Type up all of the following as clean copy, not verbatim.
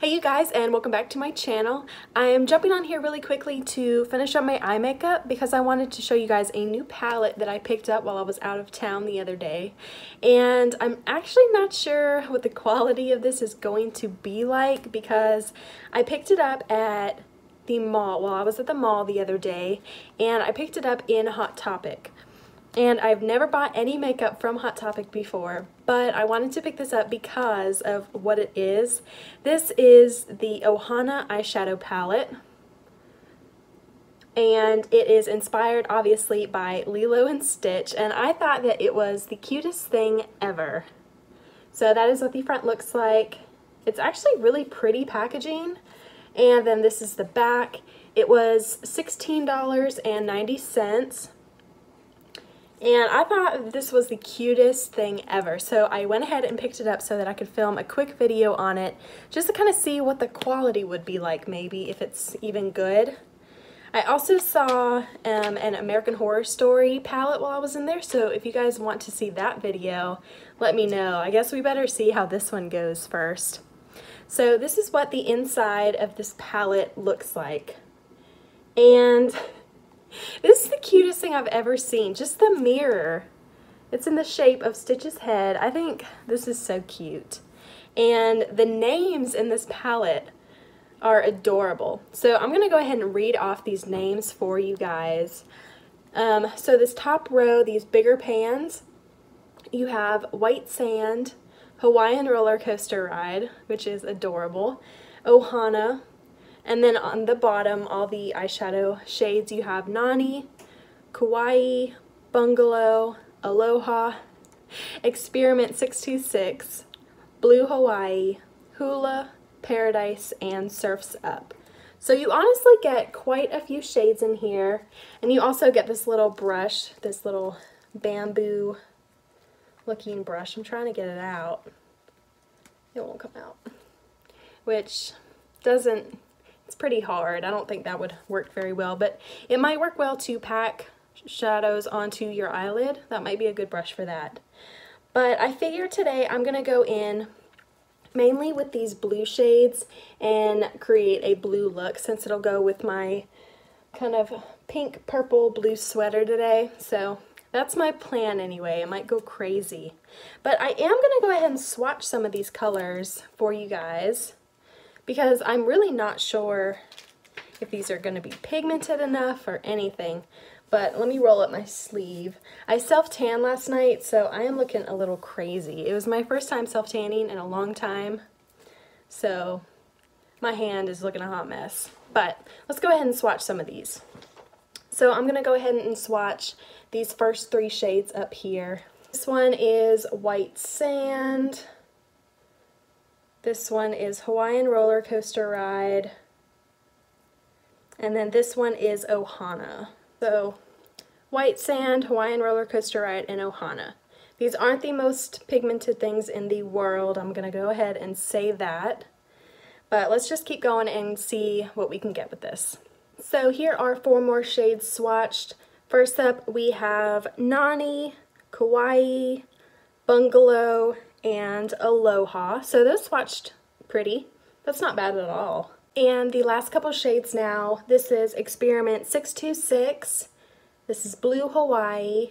Hey you guys, and welcome back to my channel. I am jumping on here really quickly to finish up my eye makeup because I wanted to show you guys a new palette that I picked up while I was out of town the other day. And I'm actually not sure what the quality of this is going to be like because I picked it up at the mall. Well, I was at the mall the other day and I picked it up in Hot Topic. And I've never bought any makeup from Hot Topic before, but I wanted to pick this up because of what it is. This is the Ohana eyeshadow palette, and it is inspired obviously by Lilo and Stitch, and I thought that it was the cutest thing ever. So that is what the front looks like. It's actually really pretty packaging, and then this is the back. It was $16.90. And I thought this was the cutest thing ever, so I went ahead and picked it up so that I could film a quick video on it just to kind of see what the quality would be like, maybe if it's even good. I also saw an American Horror Story palette while I was in there, so if you guys want to see that video, let me know. I guess we better see how this one goes first. So this is what the inside of this palette looks like. And this is the cutest thing I've ever seen. Just the mirror. It's in the shape of Stitch's head. I think this is so cute. And the names in this palette are adorable. So I'm going to go ahead and read off these names for you guys. So this top row, these bigger pans, you have White Sand, Hawaiian Roller Coaster Ride, which is adorable, Ohana, and then on the bottom, all the eyeshadow shades, you have Nani, Kawaii, Bungalow, Aloha, Experiment 626, Blue Hawaii, Hula, Paradise, and Surf's Up. So you honestly get quite a few shades in here, and you also get this little brush, this little bamboo looking brush. I'm trying to get it out. It won't come out. Which doesn't... It's pretty hard. I don't think that would work very well, but it might work well to pack shadows onto your eyelid. That might be a good brush for that. But I figure today I'm going to go in mainly with these blue shades and create a blue look since it'll go with my kind of pink, purple, blue sweater today. So that's my plan anyway. It might go crazy. But I am going to go ahead and swatch some of these colors for you guys, because I'm really not sure if these are going to be pigmented enough or anything. But let me roll up my sleeve. I self-tanned last night, so I am looking a little crazy. It was my first time self-tanning in a long time, so my hand is looking a hot mess. But let's go ahead and swatch some of these. So I'm going to go ahead and swatch these first three shades up here. This one is White Sand. This one is Hawaiian Roller Coaster Ride. And then this one is Ohana. So, White Sand, Hawaiian Roller Coaster Ride, and Ohana. These aren't the most pigmented things in the world. I'm going to go ahead and say that. But let's just keep going and see what we can get with this. So here are four more shades swatched. First up, we have Nani, Kawaii, Bungalow, and Aloha. So those swatched pretty. That's not bad at all. And the last couple shades now, this is Experiment 626. This is Blue Hawaii.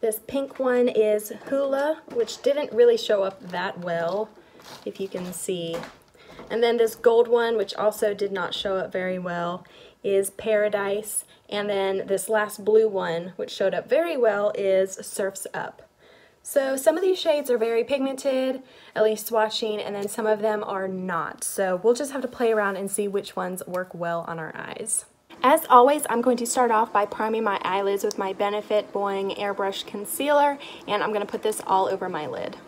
This pink one is Hula, which didn't really show up that well, if you can see. And then this gold one, which also did not show up very well, is Paradise. And then this last blue one, which showed up very well, is Surf's Up. So some of these shades are very pigmented, at least swatching, and then some of them are not. So we'll just have to play around and see which ones work well on our eyes. As always, I'm going to start off by priming my eyelids with my Benefit Boing Airbrush Concealer, and I'm going to put this all over my lid.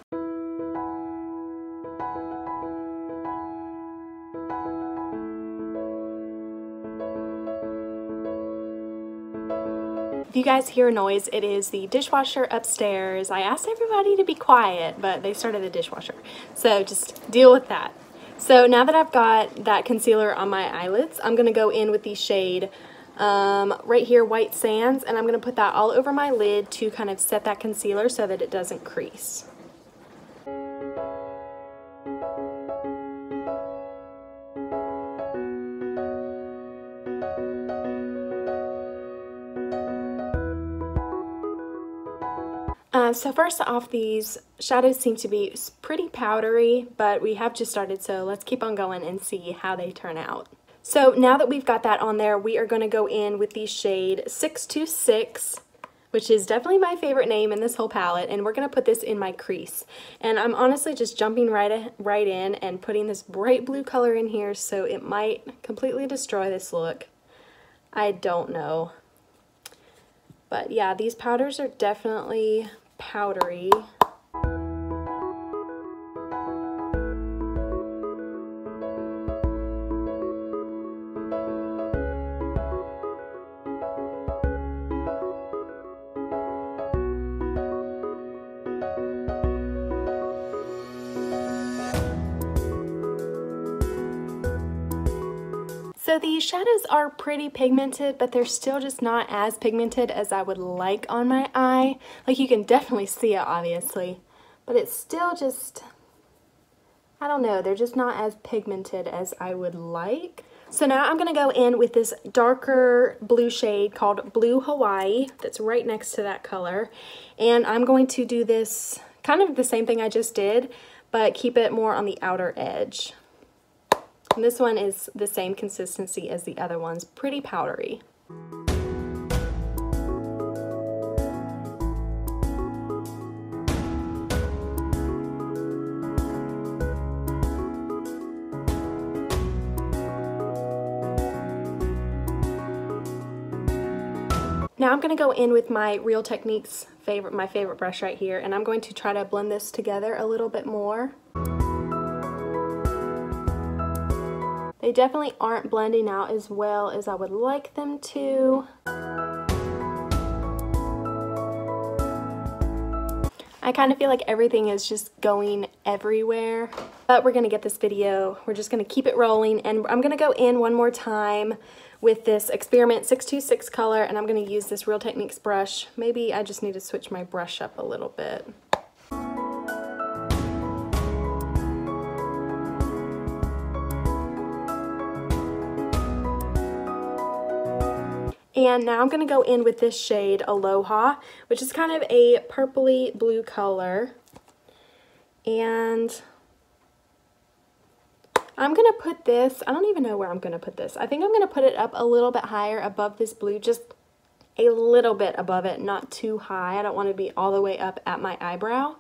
If you guys hear a noise, it is the dishwasher upstairs. I asked everybody to be quiet, but they started the dishwasher. So just deal with that. So now that I've got that concealer on my eyelids, I'm going to go in with the shade right here, White Sands, and I'm going to put that all over my lid to kind of set that concealer so that it doesn't crease. So first off, these shadows seem to be pretty powdery, but we have just started, so let's keep on going and see how they turn out. So now that we've got that on there, we are going to go in with the shade 626, which is definitely my favorite name in this whole palette, and we're going to put this in my crease. And I'm honestly just jumping right in and putting this bright blue color in here, so it might completely destroy this look. I don't know. But yeah, these powders are definitely powdery. So these shadows are pretty pigmented, but they're still just not as pigmented as I would like on my eye. Like, you can definitely see it, obviously, but it's still just, I don't know, they're just not as pigmented as I would like. So now I'm going to go in with this darker blue shade called Blue Hawaii that's right next to that color. And I'm going to do this kind of the same thing I just did, but keep it more on the outer edge. And this one is the same consistency as the other ones, pretty powdery. Now I'm going to go in with my Real Techniques my favorite brush right here, and I'm going to try to blend this together a little bit more. They definitely aren't blending out as well as I would like them to. I kind of feel like everything is just going everywhere. But we're going to get this video, we're just going to keep it rolling, and I'm going to go in one more time with this Experiment 626 color, and I'm going to use this Real Techniques brush. Maybe I just need to switch my brush up a little bit. And now I'm going to go in with this shade Aloha, which is kind of a purpley blue color. And I'm going to put this, I don't even know where I'm going to put this. I think I'm going to put it up a little bit higher above this blue, just a little bit above it, not too high. I don't want to be all the way up at my eyebrow.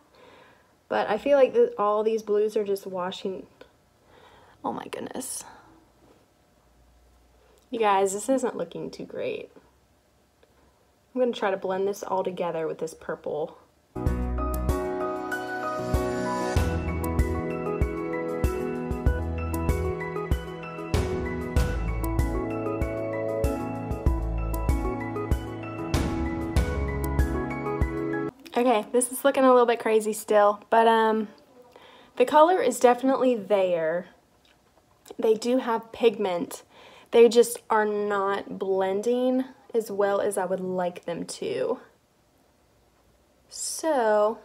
But I feel like all these blues are just washing. Oh my goodness. You guys, this isn't looking too great. I'm going to try to blend this all together with this purple. Okay, this is looking a little bit crazy still, but the color is definitely there. They do have pigment. They just are not blending as well as I would like them to. So,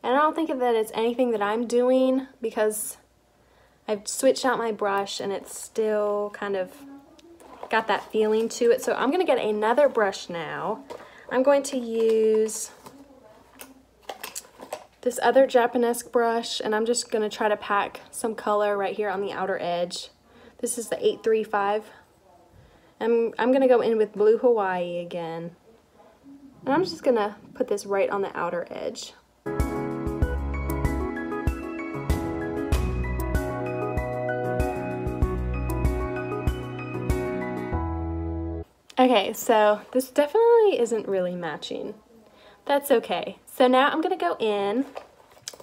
and I don't think that it's anything that I'm doing, because I've switched out my brush and it's still kind of got that feeling to it. So I'm going to get another brush now. I'm going to use this other Japanesque brush, and I'm just going to try to pack some color right here on the outer edge. This is the 835. I'm going to go in with Blue Hawaii again. And I'm just going to put this right on the outer edge. Okay, so this definitely isn't really matching. That's okay. So now I'm going to go in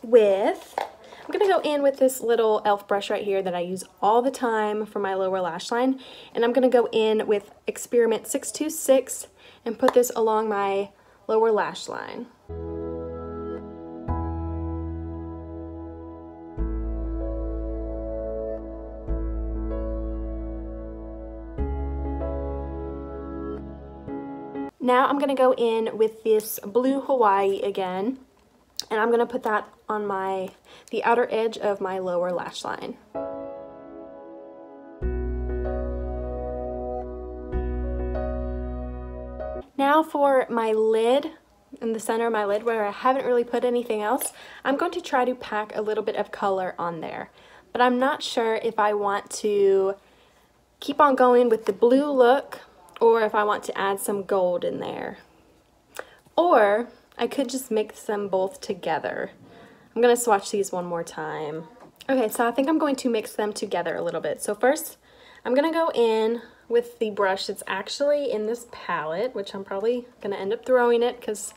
with this little e.l.f. brush right here that I use all the time for my lower lash line. And I'm going to go in with Experiment 626 and put this along my lower lash line. Now I'm going to go in with this Blue Hawaii again, and I'm going to put that on the outer edge of my lower lash line. Now for my lid, in the center of my lid where I haven't really put anything else, I'm going to try to pack a little bit of color on there. But I'm not sure if I want to keep on going with the blue look or if I want to add some gold in there. Or I could just mix them both together. I'm going to swatch these one more time. Okay, so I think I'm going to mix them together a little bit. So first, I'm going to go in with the brush that's actually in this palette, which I'm probably going to end up throwing it because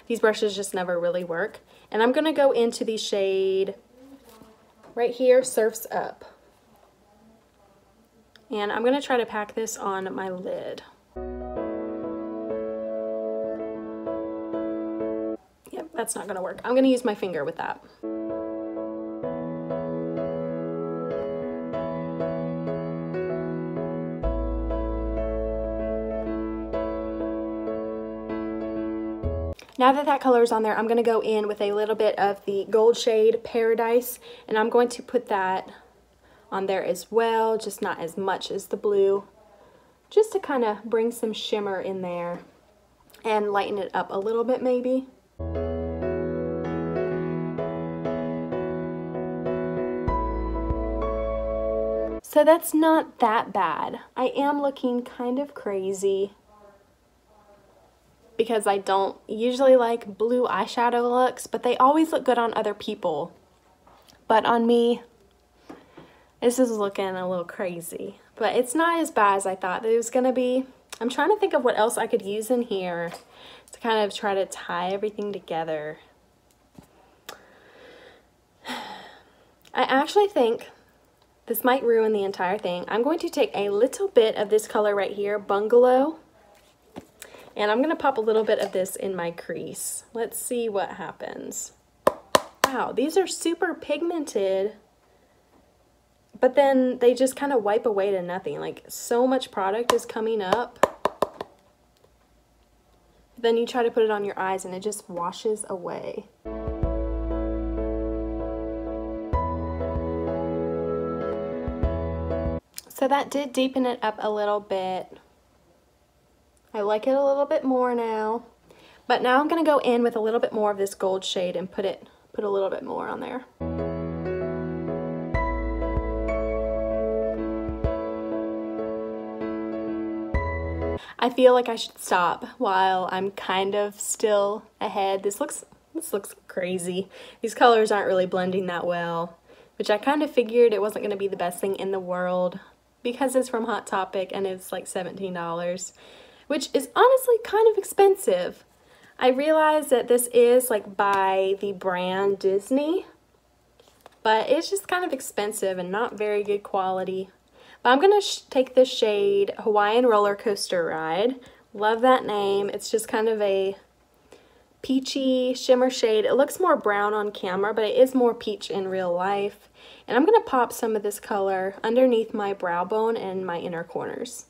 these brushes just never really work. And I'm going to go into the shade right here, Surf's Up. And I'm going to try to pack this on my lid. Yep, that's not going to work. I'm going to use my finger with that. Now that that color is on there, I'm going to go in with a little bit of the gold shade Paradise, and I'm going to put that on there as well, just not as much as the blue, just to kind of bring some shimmer in there and lighten it up a little bit maybe. So that's not that bad. I am looking kind of crazy because I don't usually like blue eyeshadow looks, but they always look good on other people. But on me, this is looking a little crazy. But it's not as bad as I thought it was gonna be. I'm trying to think of what else I could use in here to kind of try to tie everything together. I actually think this might ruin the entire thing. I'm going to take a little bit of this color right here, Bungalow, and I'm going to pop a little bit of this in my crease. Let's see what happens. Wow, these are super pigmented, but then they just kind of wipe away to nothing. Like, so much product is coming up. Then you try to put it on your eyes and it just washes away. So that did deepen it up a little bit. I like it a little bit more now. But now I'm going to go in with a little bit more of this gold shade and put a little bit more on there. I feel like I should stop while I'm kind of still ahead. This looks crazy. These colors aren't really blending that well, which I kind of figured it wasn't going to be the best thing in the world because it's from Hot Topic and it's like $17, which is honestly kind of expensive. I realize that this is like by the brand Disney, but it's just kind of expensive and not very good quality. But I'm going to take this shade Hawaiian Roller Coaster Ride. Love that name. It's just kind of a peachy shimmer shade. It looks more brown on camera, but it is more peach in real life. And I'm going to pop some of this color underneath my brow bone and my inner corners.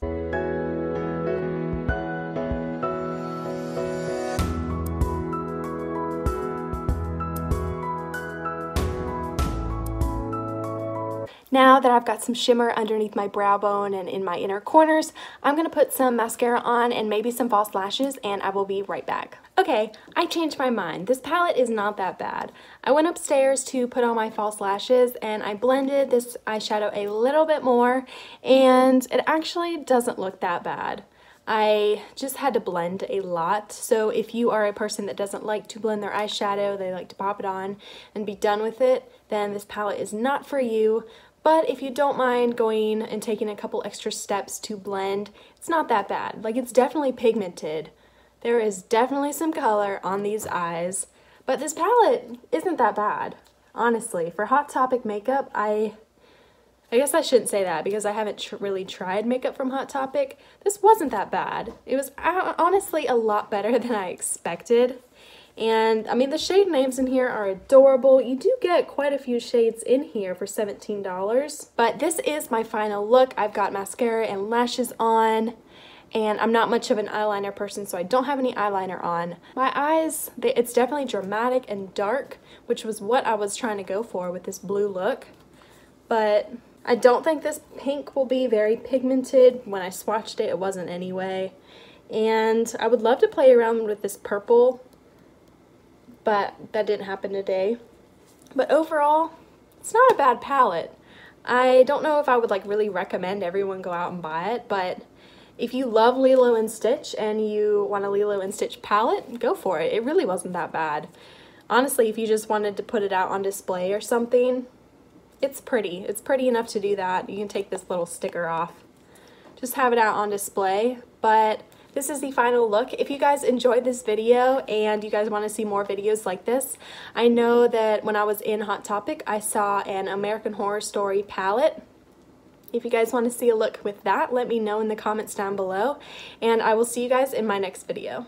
Now that I've got some shimmer underneath my brow bone and in my inner corners, I'm going to put some mascara on and maybe some false lashes, and I will be right back. Okay, I changed my mind. This palette is not that bad. I went upstairs to put on my false lashes and I blended this eyeshadow a little bit more, and it actually doesn't look that bad. I just had to blend a lot, so if you are a person that doesn't like to blend their eyeshadow, they like to pop it on and be done with it, then this palette is not for you. But if you don't mind going and taking a couple extra steps to blend, it's not that bad. Like, it's definitely pigmented. There is definitely some color on these eyes, but this palette isn't that bad, honestly. For Hot Topic makeup, I guess I shouldn't say that because I haven't really tried makeup from Hot Topic. This wasn't that bad. It was honestly a lot better than I expected. And I mean, the shade names in here are adorable. You do get quite a few shades in here for $17. But this is my final look. I've got mascara and lashes on, and I'm not much of an eyeliner person, so I don't have any eyeliner on. My eyes, it's definitely dramatic and dark, which was what I was trying to go for with this blue look. But I don't think this pink will be very pigmented. When I swatched it, it wasn't anyway. And I would love to play around with this purple but that didn't happen today. But overall, it's not a bad palette. I don't know if I would like really recommend everyone go out and buy it, but if you love Lilo and Stitch and you want a Lilo and Stitch palette, go for it. It really wasn't that bad. Honestly, if you just wanted to put it out on display or something, it's pretty. It's pretty enough to do that. You can take this little sticker off. Just have it out on display, but this is the final look. If you guys enjoyed this video and you guys want to see more videos like this, I know that when I was in Hot Topic, I saw an American Horror Story palette. If you guys want to see a look with that, let me know in the comments down below, and I will see you guys in my next video.